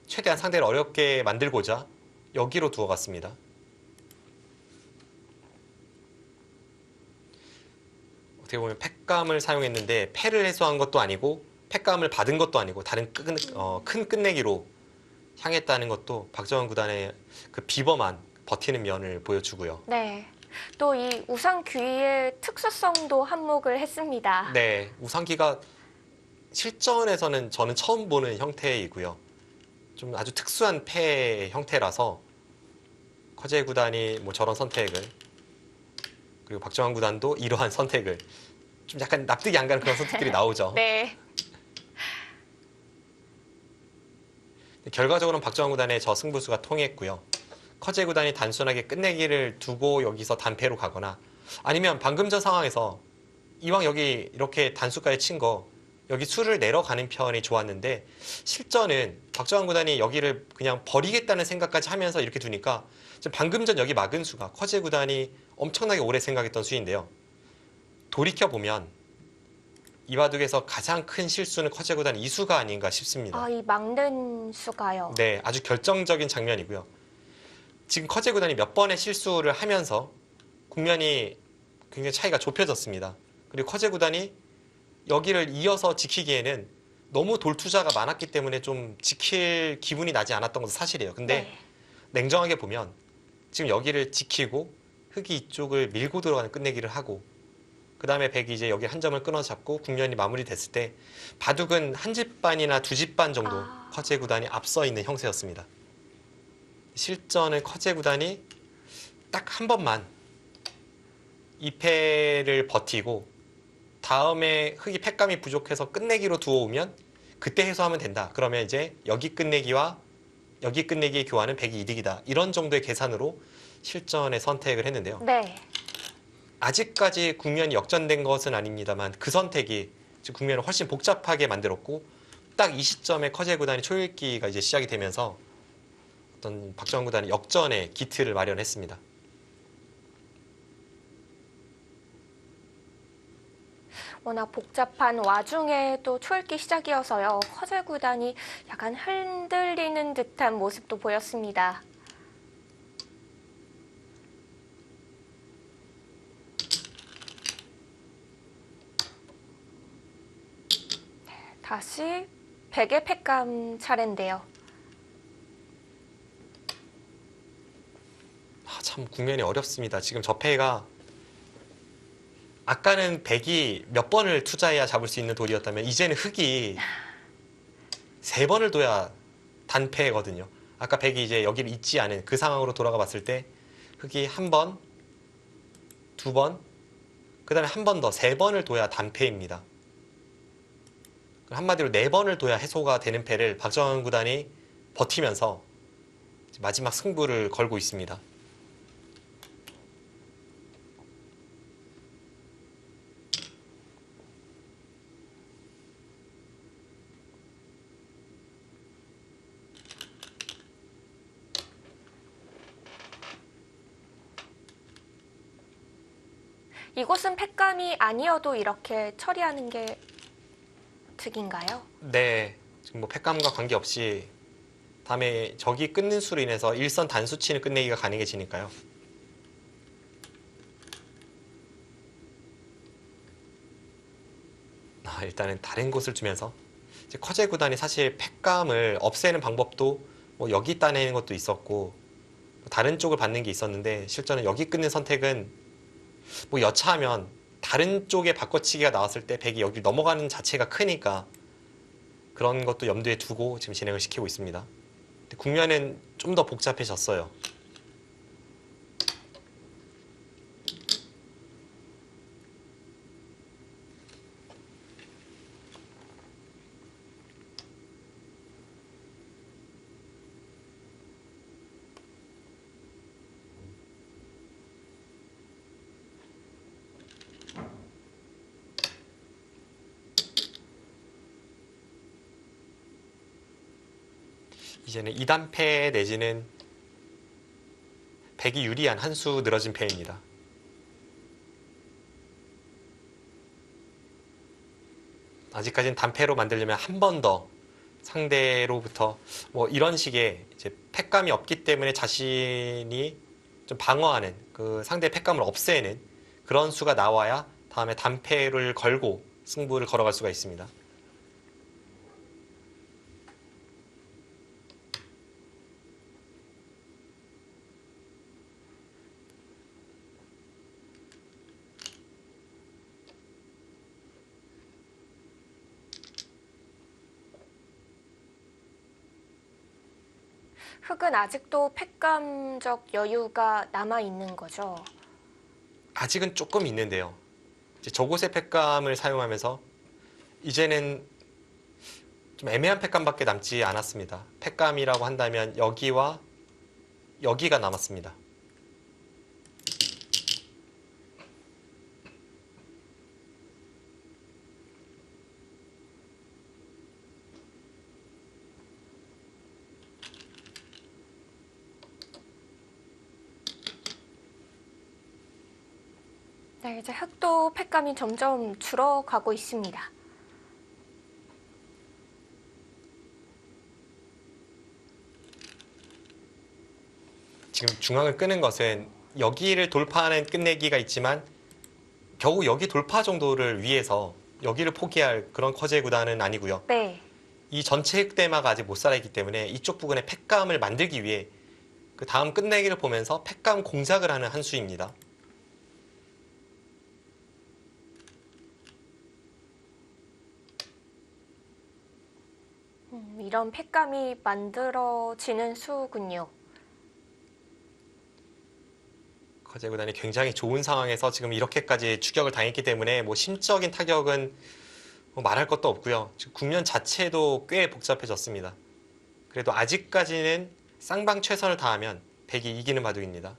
최대한 상대를 어렵게 만들고자 여기로 두어갔습니다. 어떻게 보면 팩감을 사용했는데 패를 해소한 것도 아니고 팩감을 받은 것도 아니고 다른 큰 끝내기로 향했다는 것도 박정환 구단의 그 비범한 버티는 면을 보여주고요. 네. 또 이 우상귀의 특수성도 한몫을 했습니다. 네, 우상기가 실전에서는 저는 처음 보는 형태이고요. 좀 아주 특수한 패 형태라서 커제 구단이 뭐 저런 선택을 그리고 박정환 구단도 이러한 선택을 좀 약간 납득이 안 가는 그런 선택들이 나오죠. 네. 결과적으로는 박정환 구단의 저 승부수가 통했고요. 커제 구단이 단순하게 끝내기를 두고 여기서 단패로 가거나 아니면 방금 전 상황에서 이왕 여기 이렇게 단수까지 친 거 여기 수를 내려가는 편이 좋았는데 실전은 박정환 구단이 여기를 그냥 버리겠다는 생각까지 하면서 이렇게 두니까 지금 방금 전 여기 막은 수가 커제 구단이 엄청나게 오래 생각했던 수인데요. 돌이켜보면 이 바둑에서 가장 큰 실수는 커제 구단 이 수가 아닌가 싶습니다. 아, 이 막는 수가요. 네, 아주 결정적인 장면이고요. 지금 커제 구단이 몇 번의 실수를 하면서 국면이 굉장히 차이가 좁혀졌습니다. 그리고 커제 구단이 여기를 이어서 지키기에는 너무 돌투자가 많았기 때문에 좀 지킬 기분이 나지 않았던 것도 사실이에요. 근데 네. 냉정하게 보면 지금 여기를 지키고 흙이 이쪽을 밀고 들어가는 끝내기를 하고 그 다음에 백이 이제 여기 한 점을 끊어 잡고 국면이 마무리됐을 때 바둑은 한 집 반이나 두 집 반 정도 커제 구단이 앞서 있는 형세였습니다. 실전은 커제 구단이 딱 한 번만 이 패를 버티고 다음에 흙이 팩감이 부족해서 끝내기로 두어오면 그때 해소하면 된다. 그러면 이제 여기 끝내기와 여기 끝내기의 교환은 100이 이득이다. 이런 정도의 계산으로 실전에 선택을 했는데요. 네. 아직까지 국면이 역전된 것은 아닙니다만 그 선택이 국면을 훨씬 복잡하게 만들었고 딱 이 시점에 커제 구단이 초읽기가 이제 시작이 되면서 어떤 박정환 구단이 역전의 기틀을 마련했습니다. 워낙 복잡한 와중에 또 초읽기 시작이어서요. 커제 구단이 약간 흔들리는 듯한 모습도 보였습니다. 다시 백의 팩감 차례인데요. 참 국면이 어렵습니다. 지금 저 패가 아까는 백이 몇 번을 투자해야 잡을 수 있는 돌이었다면 이제는 흙이 3번을 둬야 단패거든요. 아까 백이 이제 여기를 잊지 않은 그 상황으로 돌아가 봤을 때 흙이 1번, 2번, 그 다음에 한 번 더 3번을 둬야 단패입니다. 한마디로 4번을 둬야 해소가 되는 패를 박정환 구단이 버티면서 마지막 승부를 걸고 있습니다. 이곳은 팩감이 아니어도 이렇게 처리하는 게 득인가요? 네, 지금 뭐 팩감과 관계없이 다음에 적이 끊는 수로 인해서 일선 단수치는 끝내기가 가능해지니까요. 일단은 다른 곳을 주면서 이제 커제 구단이 사실 팩감을 없애는 방법도 뭐 여기 따내는 것도 있었고 다른 쪽을 받는 게 있었는데 실제는 여기 끊는 선택은 뭐 여차하면 다른 쪽에 바꿔치기가 나왔을 때 백이 여기 넘어가는 자체가 크니까 그런 것도 염두에 두고 지금 진행을 시키고 있습니다. 근데 국면은 좀 더 복잡해졌어요. 이제는 2단패 내지는 백이 유리한 한 수 늘어진 패입니다. 아직까지는 단패로 만들려면 한 번 더 상대로부터 뭐 이런 식의 이제 팩감이 없기 때문에 자신이 좀 방어하는 그 상대 팩감을 없애는 그런 수가 나와야 다음에 단패를 걸고 승부를 걸어갈 수가 있습니다. 흙은 아직도 팩감적 여유가 남아 있는 거죠. 아직은 조금 있는데요. 이제 저곳의 팩감을 사용하면서 이제는 좀 애매한 팩감밖에 남지 않았습니다. 팩감이라고 한다면 여기와 여기가 남았습니다. 네, 이제 흙도 팩감이 점점 줄어가고 있습니다. 지금 중앙을 끄는 것은 여기를 돌파하는 끝내기가 있지만 겨우 여기 돌파 정도를 위해서 여기를 포기할 그런 커제 구단은 아니고요. 네. 이 전체 흑대마가 아직 못 살아있기 때문에 이쪽 부분에 팩감을 만들기 위해 그 다음 끝내기를 보면서 팩감 공작을 하는 한 수입니다. 이런 팩감이 만들어지는 수군요. 커제 구단이 굉장히 좋은 상황에서 지금 이렇게까지 추격을 당했기 때문에 뭐 심적인 타격은 뭐 말할 것도 없고요. 지금 국면 자체도 꽤 복잡해졌습니다. 그래도 아직까지는 쌍방 최선을 다하면 백이 이기는 바둑입니다.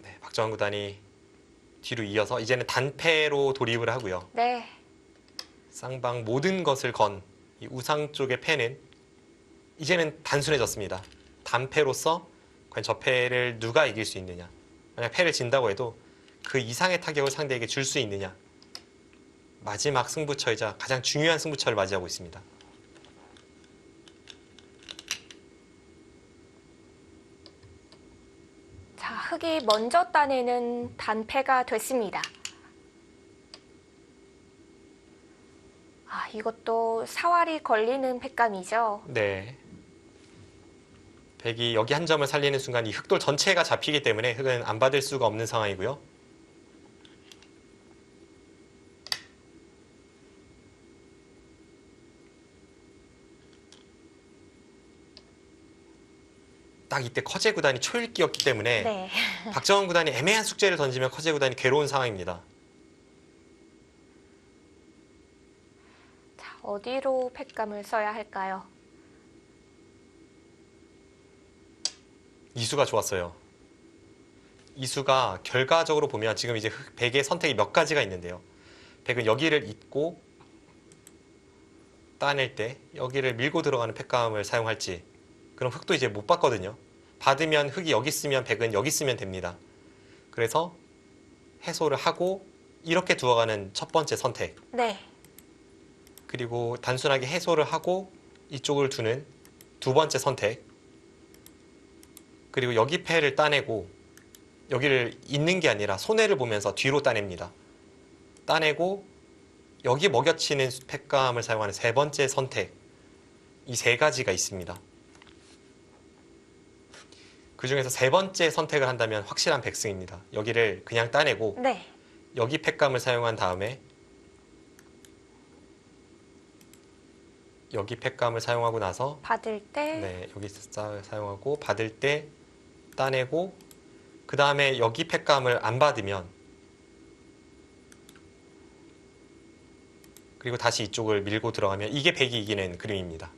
네, 박정환 구단이 뒤로 이어서 이제는 단패로 돌입을 하고요. 네. 쌍방 모든 것을 건 이 우상 쪽의 패는 이제는 단순해졌습니다. 단패로서 과연 저 패를 누가 이길 수 있느냐. 만약 패를 진다고 해도 그 이상의 타격을 상대에게 줄 수 있느냐. 마지막 승부처이자 가장 중요한 승부처를 맞이하고 있습니다. 자, 흑이 먼저 따내는 단패가 됐습니다. 아, 이것도 사활이 걸리는 패감이죠. 네. 백이 여기 한 점을 살리는 순간 이 흑돌 전체가 잡히기 때문에 흑은 안 받을 수가 없는 상황이고요. 딱 이때 커제 구단이 초읽기였기 때문에 네. 박정환 구단이 애매한 숙제를 던지면 커제 구단이 괴로운 상황입니다. 자, 어디로 패감을 써야 할까요? 이수가 좋았어요. 이수가 결과적으로 보면 지금 이제 백의 선택이 몇 가지가 있는데요. 백은 여기를 잇고 따낼 때 여기를 밀고 들어가는 패감을 사용할지, 그럼 흑도 이제 못 받거든요. 받으면 흑이 여기 쓰면 백은 여기 쓰면 됩니다. 그래서 해소를 하고 이렇게 두어가는 첫 번째 선택. 네. 그리고 단순하게 해소를 하고 이쪽을 두는 두 번째 선택. 그리고 여기 패를 따내고 여기를 잇는 게 아니라 손해를 보면서 뒤로 따냅니다. 따내고 여기 먹여치는 패감을 사용하는 세 번째 선택. 이 세 가지가 있습니다. 그 중에서 세 번째 선택을 한다면 확실한 백승입니다. 여기를 그냥 따내고 네. 여기 패감을 사용한 다음에 여기 패감을 사용하고 나서 받을 때 네, 여기 사용하고 받을 때 따내고 그 다음에 여기 패감을 안 받으면 그리고 다시 이쪽을 밀고 들어가면 이게 백이 이기는 그림입니다.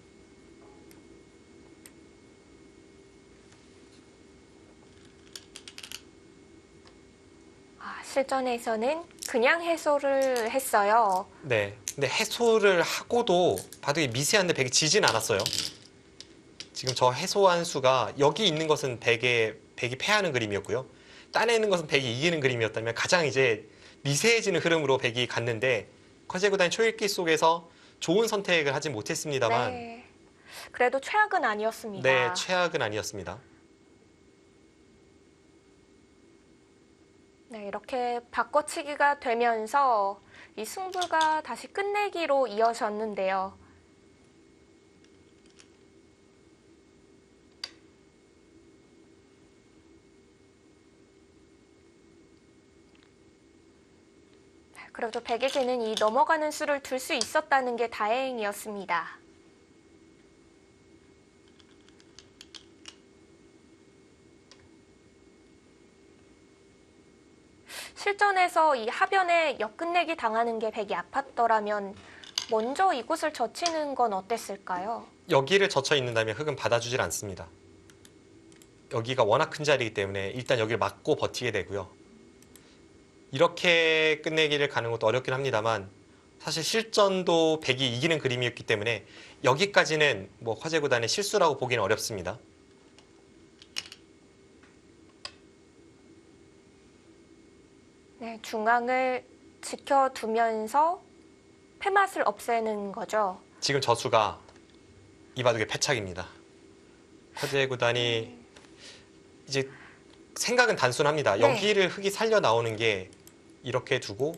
실전에서는 그냥 해소를 했어요. 네, 근데 해소를 하고도 바둑이 미세한데 백이 지진 않았어요. 지금 저 해소한 수가 여기 있는 것은 백이 패하는 그림이었고요. 따내는 것은 백이 이기는 그림이었다면 가장 이제 미세해지는 흐름으로 백이 갔는데 커제 구단의 초읽기 속에서 좋은 선택을 하지 못했습니다만 네. 그래도 최악은 아니었습니다. 네, 최악은 아니었습니다. 네, 이렇게 바꿔치기가 되면서 이 승부가 다시 끝내기로 이어졌는데요. 그래도 백에게는 이 넘어가는 수를 둘 수 있었다는 게 다행이었습니다. 실전에서 이 하변에 역끝내기 당하는 게 백이 아팠더라면 먼저 이곳을 젖히는 건 어땠을까요? 여기를 젖혀 있는다면 흑은 받아주질 않습니다. 여기가 워낙 큰 자리이기 때문에 일단 여기를 막고 버티게 되고요. 이렇게 끝내기를 가는 것도 어렵긴 합니다만 사실 실전도 백이 이기는 그림이었기 때문에 여기까지는 뭐 커제 구단의 실수라고 보기는 어렵습니다. 네, 중앙을 지켜두면서 패맛을 없애는 거죠. 지금 저수가 이 바둑의 패착입니다. 커제 구단이 이제 생각은 단순합니다. 네. 여기를 흑이 살려 나오는 게 이렇게 두고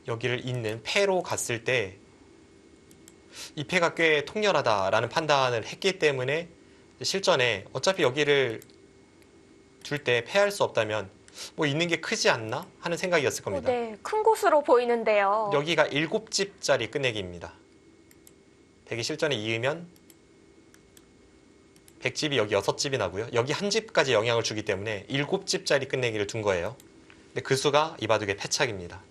여기를 잇는 패로 갔을 때 이 패가 꽤 통렬하다라는 판단을 했기 때문에 실전에 어차피 여기를 둘 때 패할 수 없다면 뭐 있는 게 크지 않나 하는 생각이었을 겁니다. 네, 큰 곳으로 보이는데요. 여기가 7집짜리 끝내기입니다. 100이 실전에 2이면 100집이 여기 6집이 나고요. 여기 한 집까지 영향을 주기 때문에 7집짜리 끝내기를 둔 거예요. 근데 그 수가 이 바둑의 패착입니다.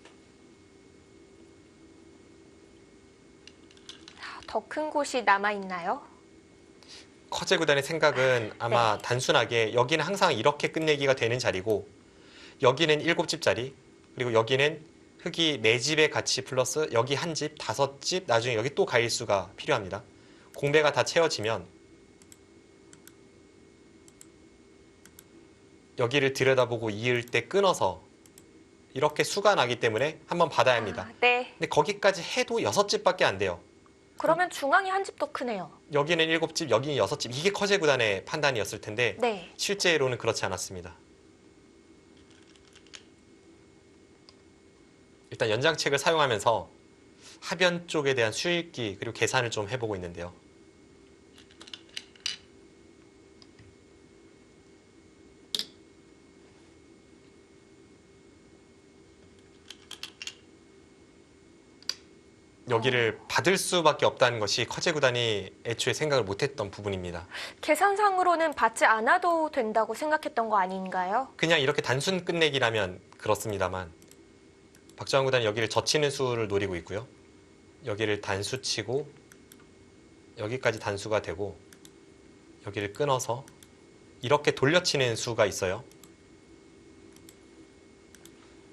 더 큰 곳이 남아있나요? 커제 구단의 생각은 아마 네. 단순하게 여기는 항상 이렇게 끝내기가 되는 자리고 여기는 7집짜리 그리고 여기는 흙이 4집의 가치 플러스 여기 한 집, 5집, 나중에 여기 또 가일수가 필요합니다. 공배가 다 채워지면 여기를 들여다보고 이을 때 끊어서 이렇게 수가 나기 때문에 한번 받아야 합니다. 네. 근데 거기까지 해도 6집밖에 안 돼요. 그러면 중앙이 한 집 더 크네요. 여기는 7집, 여기는 6집. 이게 커제 구단의 판단이었을 텐데 네. 실제로는 그렇지 않았습니다. 일단 연장책을 사용하면서 하변 쪽에 대한 수익기 그리고 계산을 좀 해보고 있는데요. 여기를 받을 수밖에 없다는 것이 커제 구단이 애초에 생각을 못했던 부분입니다. 계산상으로는 받지 않아도 된다고 생각했던 거 아닌가요? 그냥 이렇게 단순 끝내기라면 그렇습니다만 박정환 구단이 여기를 젖히는 수를 노리고 있고요. 여기를 단수 치고 여기까지 단수가 되고 여기를 끊어서 이렇게 돌려치는 수가 있어요.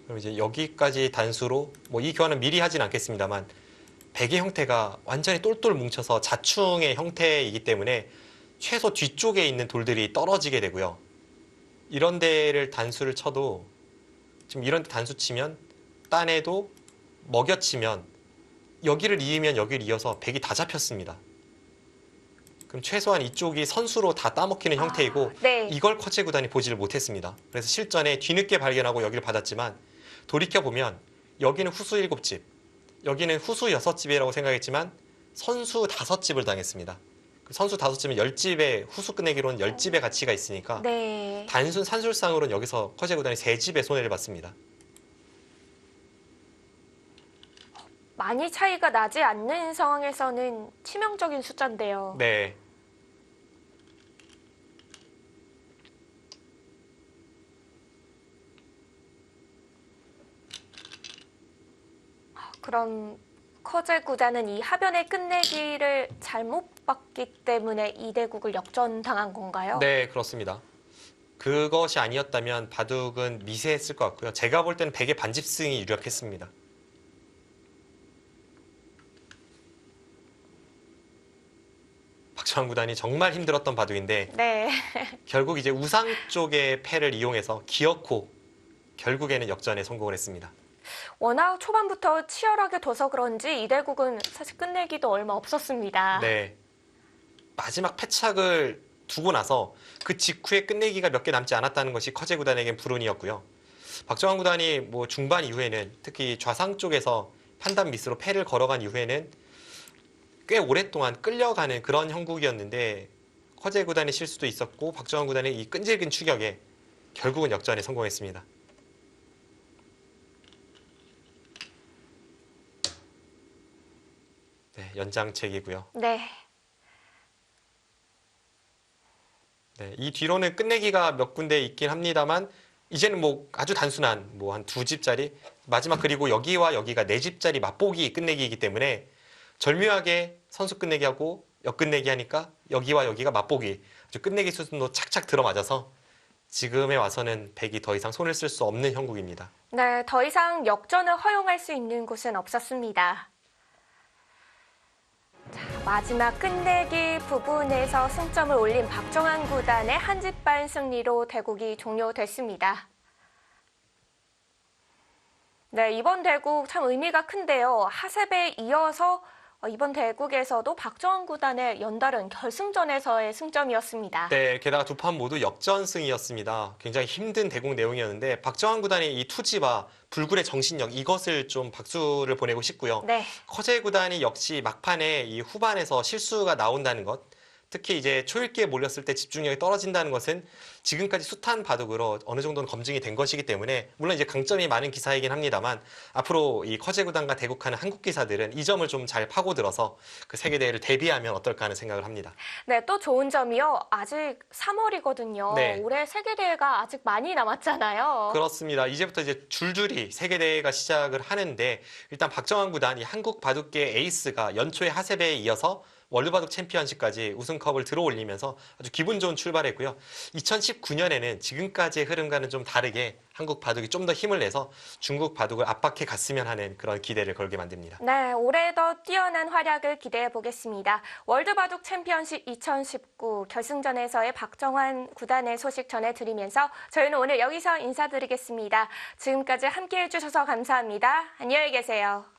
그럼 이제 여기까지 단수로 뭐 이 교환은 미리 하진 않겠습니다만 백의 형태가 완전히 똘똘 뭉쳐서 자충의 형태이기 때문에 최소 뒤쪽에 있는 돌들이 떨어지게 되고요. 이런 데를 단수를 쳐도 지금 이런 데 단수 치면 딴에도 먹여치면 여기를 이으면 여기를 이어서 백이 다 잡혔습니다. 그럼 최소한 이쪽이 선수로 다 따먹히는 형태이고 네. 이걸 커제 구단이 보지를 못했습니다. 그래서 실전에 뒤늦게 발견하고 여기를 받았지만 돌이켜보면 여기는 후수 7집, 여기는 후수 6집이라고 생각했지만 선수 5집을 당했습니다. 선수 5집은 10집의 후수 끝내기로는 10집의 가치가 있으니까 네. 단순 산술상으로는 여기서 커제 구단이 3집의 손해를 봤습니다. 많이 차이가 나지 않는 상황에서는 치명적인 숫자인데요. 네. 그럼 커제 구단은 이 하변의 끝내기를 잘못 봤기 때문에 이대국을 역전당한 건가요? 네, 그렇습니다. 그것이 아니었다면 바둑은 미세했을 것 같고요. 제가 볼 때는 백의 반집승이 유력했습니다. 박정환 구단이 정말 힘들었던 바둑인데 네. 결국 이제 우상 쪽의 패를 이용해서 기어코 결국에는 역전에 성공을 했습니다. 워낙 초반부터 치열하게 둬서 그런지 이대국은 사실 끝내기도 얼마 없었습니다. 네. 마지막 패착을 두고 나서 그 직후에 끝내기가 몇 개 남지 않았다는 것이 커제 구단에겐 불운이었고요. 박정환 구단이 뭐 중반 이후에는 특히 좌상 쪽에서 판단 미스로 패를 걸어간 이후에는 꽤 오랫동안 끌려가는 그런 형국이었는데 커제 구단의 실수도 있었고 박정환 구단의 이 끈질긴 추격에 결국은 역전에 성공했습니다. 네, 연장책이고요. 네. 네, 이 뒤로는 끝내기가 몇 군데 있긴 합니다만 이제는 뭐 아주 단순한 뭐 한 2집짜리 마지막 그리고 여기와 여기가 4집짜리 맛보기 끝내기이기 때문에 절묘하게 선수 끝내기하고 역끝내기 하니까 여기와 여기가 맛보기 아주 끝내기 수준도 착착 들어맞아서 지금에 와서는 백이 더 이상 손을 쓸 수 없는 형국입니다. 네, 더 이상 역전을 허용할 수 있는 곳은 없었습니다. 자, 마지막 끝내기 부분에서 승점을 올린 박정환 구단의 한 집반 승리로 대국이 종료됐습니다. 네, 이번 대국 참 의미가 큰데요. 하셉에 이어서 이번 대국에서도 박정환 구단의 연달은 결승전에서의 승점이었습니다. 네, 게다가 두 판 모두 역전승이었습니다. 굉장히 힘든 대국 내용이었는데 박정환 구단의 이 투지와 불굴의 정신력 이것을 좀 박수를 보내고 싶고요. 네. 커제 구단이 역시 막판에 이 후반에서 실수가 나온다는 것 특히 이제 초읽기에 몰렸을 때 집중력이 떨어진다는 것은 지금까지 숱한 바둑으로 어느 정도는 검증이 된 것이기 때문에 물론 이제 강점이 많은 기사이긴 합니다만 앞으로 이 커제 구단과 대국하는 한국 기사들은 이 점을 좀 잘 파고들어서 그 세계대회를 대비하면 어떨까 하는 생각을 합니다. 네, 또 좋은 점이요. 아직 3월이거든요. 네. 올해 세계대회가 아직 많이 남았잖아요. 그렇습니다. 이제부터 이제 줄줄이 세계대회가 시작을 하는데 일단 박정환 구단이 한국 바둑계 에이스가 연초에 하세배에 이어서 월드바둑 챔피언십까지 우승컵을 들어올리면서 아주 기분 좋은 출발했고요. 2019년에는 지금까지의 흐름과는 좀 다르게 한국 바둑이 좀 더 힘을 내서 중국 바둑을 압박해 갔으면 하는 그런 기대를 걸게 만듭니다. 네, 올해 더 뛰어난 활약을 기대해 보겠습니다. 월드바둑 챔피언십 2019 결승전에서의 박정환 구단의 소식 전해드리면서 저희는 오늘 여기서 인사드리겠습니다. 지금까지 함께해 주셔서 감사합니다. 안녕히 계세요.